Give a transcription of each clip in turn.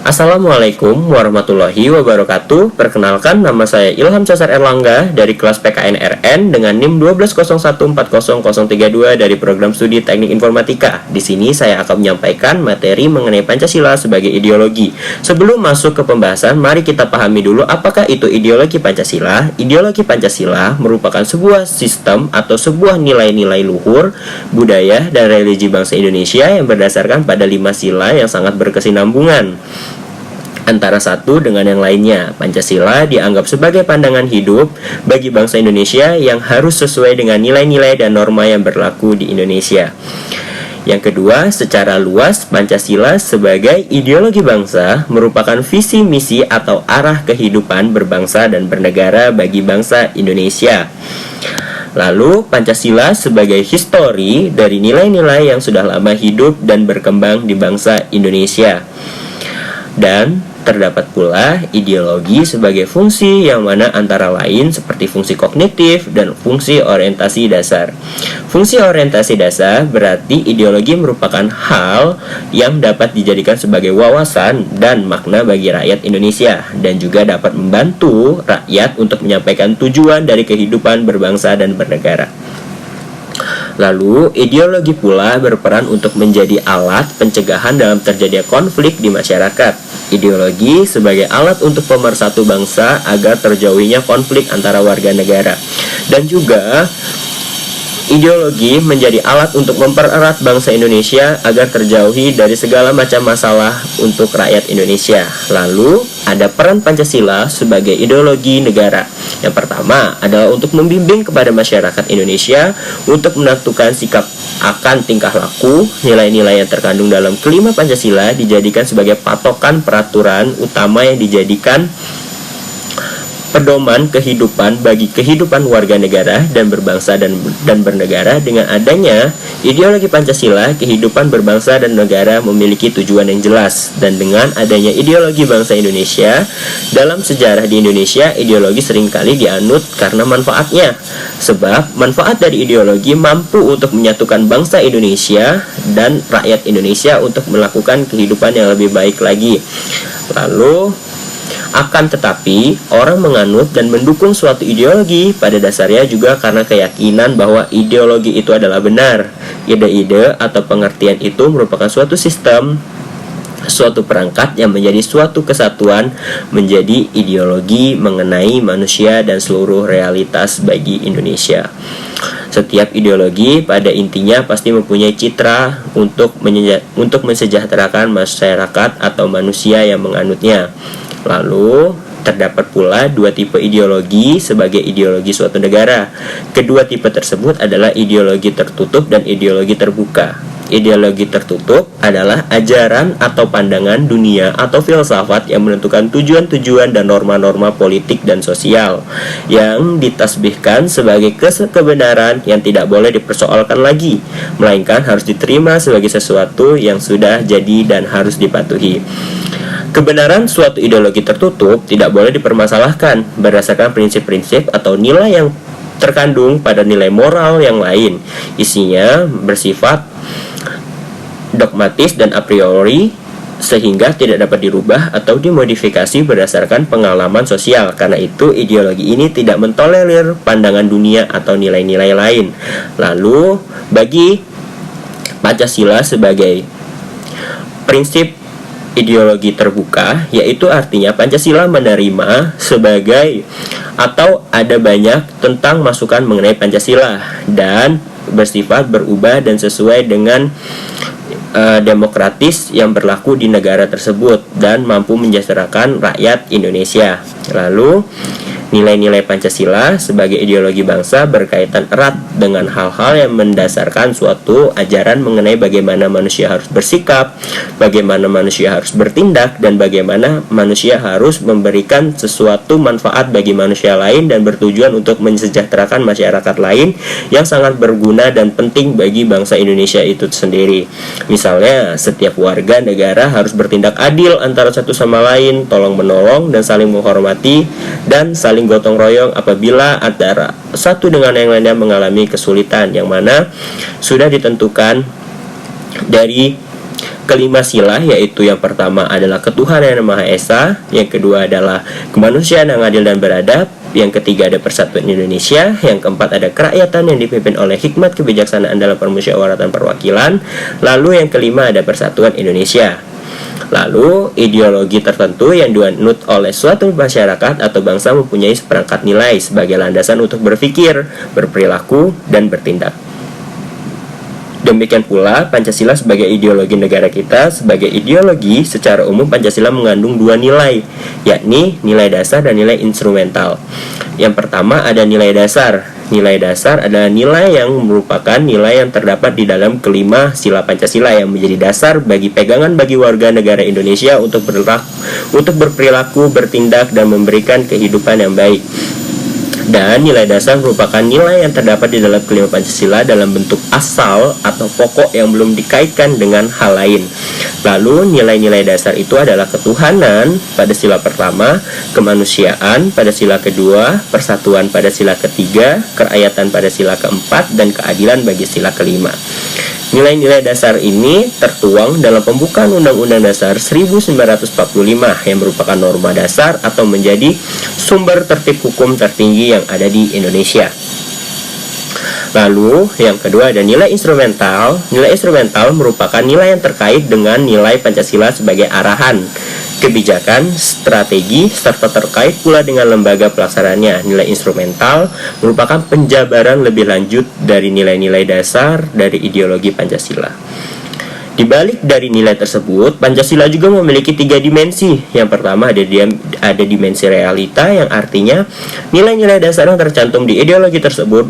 Assalamualaikum warahmatullahi wabarakatuh. Perkenalkan, nama saya Ilham Cesar Erlangga dari kelas PKN RN dengan NIM 120140032 dari program studi Teknik Informatika. Di sini saya akan menyampaikan materi mengenai Pancasila sebagai ideologi. Sebelum masuk ke pembahasan, mari kita pahami dulu apakah itu ideologi Pancasila. Ideologi Pancasila merupakan sebuah sistem atau sebuah nilai-nilai luhur, budaya, dan religi bangsa Indonesia yang berdasarkan pada 5 sila yang sangat berkesinambungan antara satu dengan yang lainnya. Pancasila dianggap sebagai pandangan hidup bagi bangsa Indonesia yang harus sesuai dengan nilai-nilai dan norma yang berlaku di Indonesia. Yang kedua, secara luas, Pancasila sebagai ideologi bangsa merupakan visi misi atau arah kehidupan berbangsa dan bernegara bagi bangsa Indonesia. Lalu, Pancasila sebagai histori dari nilai-nilai yang sudah lama hidup dan berkembang di bangsa Indonesia. Dan terdapat pula ideologi sebagai fungsi yang mana antara lain seperti fungsi kognitif dan fungsi orientasi dasar. Fungsi orientasi dasar berarti ideologi merupakan hal yang dapat dijadikan sebagai wawasan dan makna bagi rakyat Indonesia dan juga dapat membantu rakyat untuk menyampaikan tujuan dari kehidupan berbangsa dan bernegara. Lalu, ideologi pula berperan untuk menjadi alat pencegahan dalam terjadinya konflik di masyarakat. Ideologi sebagai alat untuk pemersatu bangsa agar terjauhinya konflik antara warga negara. Dan juga ideologi menjadi alat untuk mempererat bangsa Indonesia agar terjauhi dari segala macam masalah untuk rakyat Indonesia. Lalu, ada peran Pancasila sebagai ideologi negara. Yang pertama adalah untuk membimbing kepada masyarakat Indonesia untuk menentukan sikap akan tingkah laku. Nilai-nilai yang terkandung dalam kelima Pancasila dijadikan sebagai patokan peraturan utama yang dijadikan pedoman kehidupan bagi kehidupan warga negara dan berbangsa dan bernegara. Dengan adanya ideologi Pancasila, kehidupan berbangsa dan negara memiliki tujuan yang jelas. Dan dengan adanya ideologi bangsa Indonesia, dalam sejarah di Indonesia, ideologi seringkali dianut karena manfaatnya. Sebab manfaat dari ideologi mampu untuk menyatukan bangsa Indonesia dan rakyat Indonesia untuk melakukan kehidupan yang lebih baik lagi. Lalu, akan tetapi, orang menganut dan mendukung suatu ideologi pada dasarnya juga karena keyakinan bahwa ideologi itu adalah benar. Ide-ide atau pengertian itu merupakan suatu sistem, suatu perangkat yang menjadi suatu kesatuan menjadi ideologi mengenai manusia dan seluruh realitas bagi Indonesia. Setiap ideologi pada intinya pasti mempunyai citra untuk mensejahterakan masyarakat atau manusia yang menganutnya. Lalu, terdapat pula dua tipe ideologi sebagai ideologi suatu negara. Kedua tipe tersebut adalah ideologi tertutup dan ideologi terbuka. Ideologi tertutup adalah ajaran atau pandangan dunia atau filsafat yang menentukan tujuan-tujuan dan norma-norma politik dan sosial yang ditasbihkan sebagai kebenaran yang tidak boleh dipersoalkan lagi, melainkan harus diterima sebagai sesuatu yang sudah jadi dan harus dipatuhi. Kebenaran suatu ideologi tertutup tidak boleh dipermasalahkan berdasarkan prinsip-prinsip atau nilai yang terkandung pada nilai moral yang lain. Isinya bersifat dogmatis dan a priori sehingga tidak dapat dirubah atau dimodifikasi berdasarkan pengalaman sosial. Karena itu, ideologi ini tidak mentolerir pandangan dunia atau nilai-nilai lain. Lalu, bagi Pancasila sebagai prinsip ideologi terbuka, yaitu artinya Pancasila menerima sebagai atau ada banyak tentang masukan mengenai Pancasila dan bersifat berubah dan sesuai dengan demokratis yang berlaku di negara tersebut dan mampu mensejahterakan rakyat Indonesia. Lalu, nilai-nilai Pancasila sebagai ideologi bangsa berkaitan erat dengan hal-hal yang mendasarkan suatu ajaran mengenai bagaimana manusia harus bersikap, bagaimana manusia harus bertindak, dan bagaimana manusia harus memberikan sesuatu manfaat bagi manusia lain dan bertujuan untuk mensejahterakan masyarakat lain yang sangat berguna dan penting bagi bangsa Indonesia itu sendiri. Misalnya, setiap warga negara harus bertindak adil antara satu sama lain, tolong-menolong, dan saling menghormati, dan saling gotong royong apabila antara satu dengan yang lainnya mengalami kesulitan, yang mana sudah ditentukan dari kelima sila, yaitu yang pertama adalah ketuhanan yang Maha Esa, yang kedua adalah kemanusiaan yang adil dan beradab, yang ketiga ada persatuan Indonesia, yang keempat ada kerakyatan yang dipimpin oleh hikmat kebijaksanaan dalam permusyawaratan perwakilan, lalu yang kelima ada persatuan Indonesia. Lalu, ideologi tertentu yang dianut oleh suatu masyarakat atau bangsa mempunyai seperangkat nilai sebagai landasan untuk berpikir, berperilaku, dan bertindak. Demikian pula Pancasila sebagai ideologi negara kita. Sebagai ideologi, secara umum Pancasila mengandung dua nilai, yakni nilai dasar dan nilai instrumental. Yang pertama ada nilai dasar. Nilai dasar adalah nilai yang merupakan nilai yang terdapat di dalam kelima sila Pancasila yang menjadi dasar bagi pegangan bagi warga negara Indonesia untuk berperilaku, bertindak, dan memberikan kehidupan yang baik. Dan nilai dasar merupakan nilai yang terdapat di dalam kelima Pancasila dalam bentuk asal atau pokok yang belum dikaitkan dengan hal lain. Lalu nilai-nilai dasar itu adalah ketuhanan pada sila pertama, kemanusiaan pada sila kedua, persatuan pada sila ketiga, kerakyatan pada sila keempat, dan keadilan bagi sila kelima. Nilai-nilai dasar ini tertuang dalam pembukaan Undang-Undang Dasar 1945 yang merupakan norma dasar atau menjadi sumber tertib hukum tertinggi yang ada di Indonesia. Lalu, yang kedua ada nilai instrumental. Nilai instrumental merupakan nilai yang terkait dengan nilai Pancasila sebagai arahan, kebijakan, strategi, serta terkait pula dengan lembaga pelaksananya. Nilai instrumental merupakan penjabaran lebih lanjut dari nilai-nilai dasar dari ideologi Pancasila. Di balik dari nilai tersebut, Pancasila juga memiliki 3 dimensi. Yang pertama ada dimensi realita, yang artinya nilai-nilai dasar yang tercantum di ideologi tersebut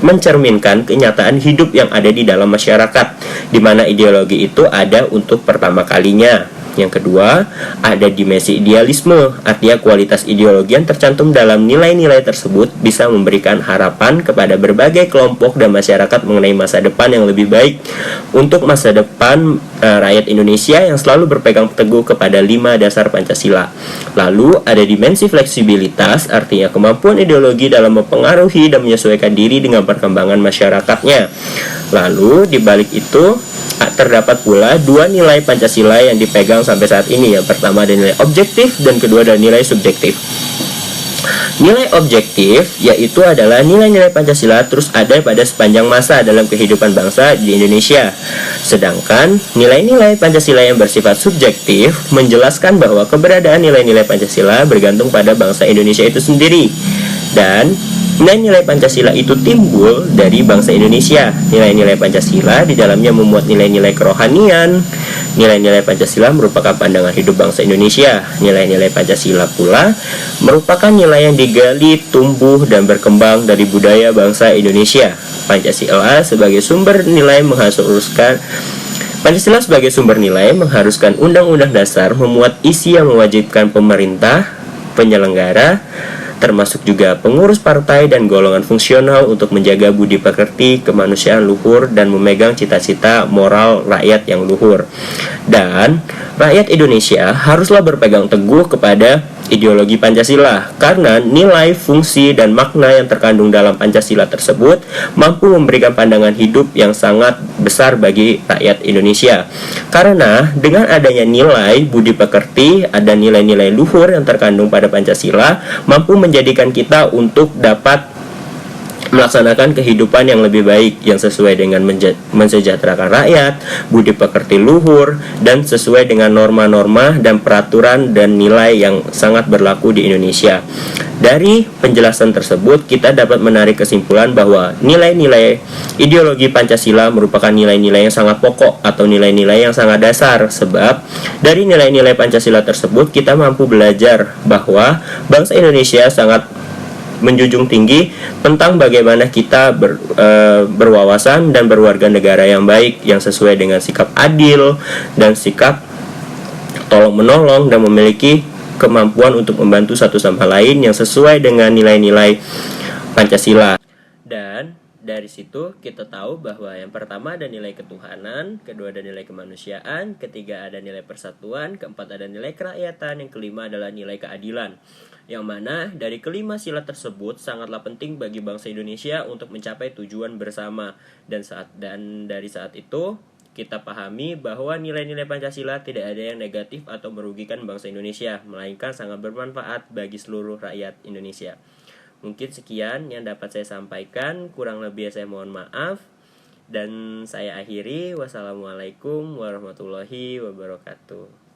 mencerminkan kenyataan hidup yang ada di dalam masyarakat, di mana ideologi itu ada untuk pertama kalinya. Yang kedua, ada dimensi idealisme, artinya kualitas ideologi yang tercantum dalam nilai-nilai tersebut bisa memberikan harapan kepada berbagai kelompok dan masyarakat mengenai masa depan yang lebih baik untuk masa depan rakyat Indonesia yang selalu berpegang teguh kepada 5 dasar Pancasila. Lalu, ada dimensi fleksibilitas, artinya kemampuan ideologi dalam mempengaruhi dan menyesuaikan diri dengan perkembangan masyarakatnya. Lalu, di balik itu, terdapat pula 2 nilai Pancasila yang dipegang sampai saat ini. Yang pertama ada nilai objektif dan kedua ada nilai subjektif. Nilai objektif yaitu adalah nilai-nilai Pancasila terus ada pada sepanjang masa dalam kehidupan bangsa di Indonesia. Sedangkan nilai-nilai Pancasila yang bersifat subjektif menjelaskan bahwa keberadaan nilai-nilai Pancasila bergantung pada bangsa Indonesia itu sendiri. Dan nilai-nilai Pancasila itu timbul dari bangsa Indonesia. Nilai-nilai Pancasila di dalamnya memuat nilai-nilai kerohanian. Nilai-nilai Pancasila merupakan pandangan hidup bangsa Indonesia. Nilai-nilai Pancasila pula merupakan nilai yang digali, tumbuh, dan berkembang dari budaya bangsa Indonesia. Pancasila sebagai sumber nilai mengharuskan Undang-Undang Dasar memuat isi yang mewajibkan pemerintah, penyelenggara, termasuk juga pengurus partai dan golongan fungsional untuk menjaga budi pekerti, kemanusiaan luhur, dan memegang cita-cita moral rakyat yang luhur. Dan rakyat Indonesia haruslah berpegang teguh kepada ideologi Pancasila, karena nilai, fungsi, dan makna yang terkandung dalam Pancasila tersebut mampu memberikan pandangan hidup yang sangat besar bagi rakyat Indonesia. Karena dengan adanya nilai budi pekerti, ada nilai-nilai luhur yang terkandung pada Pancasila, mampu menjadikan kita untuk dapat melaksanakan kehidupan yang lebih baik, yang sesuai dengan mensejahterakan rakyat, budi pekerti luhur, dan sesuai dengan norma-norma dan peraturan dan nilai yang sangat berlaku di Indonesia. Dari penjelasan tersebut, kita dapat menarik kesimpulan bahwa nilai-nilai ideologi Pancasila merupakan nilai-nilai yang sangat pokok atau nilai-nilai yang sangat dasar. Sebab dari nilai-nilai Pancasila tersebut, kita mampu belajar bahwa bangsa Indonesia sangat menjunjung tinggi tentang bagaimana kita berwawasan dan berwarga negara yang baik, yang sesuai dengan sikap adil dan sikap tolong-menolong, dan memiliki kemampuan untuk membantu satu sama lain yang sesuai dengan nilai-nilai Pancasila. Dan dari situ kita tahu bahwa yang pertama ada nilai ketuhanan, kedua ada nilai kemanusiaan, ketiga ada nilai persatuan, keempat ada nilai kerakyatan, yang kelima adalah nilai keadilan. Yang mana dari kelima sila tersebut sangatlah penting bagi bangsa Indonesia untuk mencapai tujuan bersama. Dan dari saat itu kita pahami bahwa nilai-nilai Pancasila tidak ada yang negatif atau merugikan bangsa Indonesia, melainkan sangat bermanfaat bagi seluruh rakyat Indonesia. Mungkin sekian yang dapat saya sampaikan, kurang lebih saya mohon maaf. Dan saya akhiri, wassalamualaikum warahmatullahi wabarakatuh.